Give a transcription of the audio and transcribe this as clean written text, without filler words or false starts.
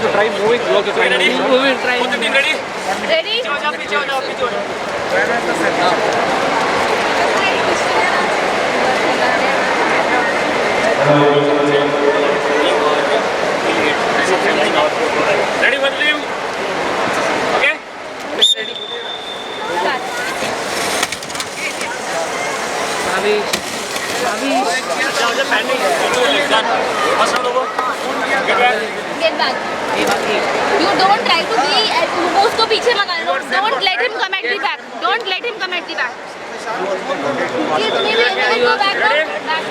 also try moving. You also try moving. We will try. Both the team ready? Ready? Ready for the team? Okay? Ready. Start. Avish. First round over. Get back. Get back. You don't try to be उसको पीछे मत आने दो. Don't let him come at the back. Don't let him come at the back. Please, go back. Back.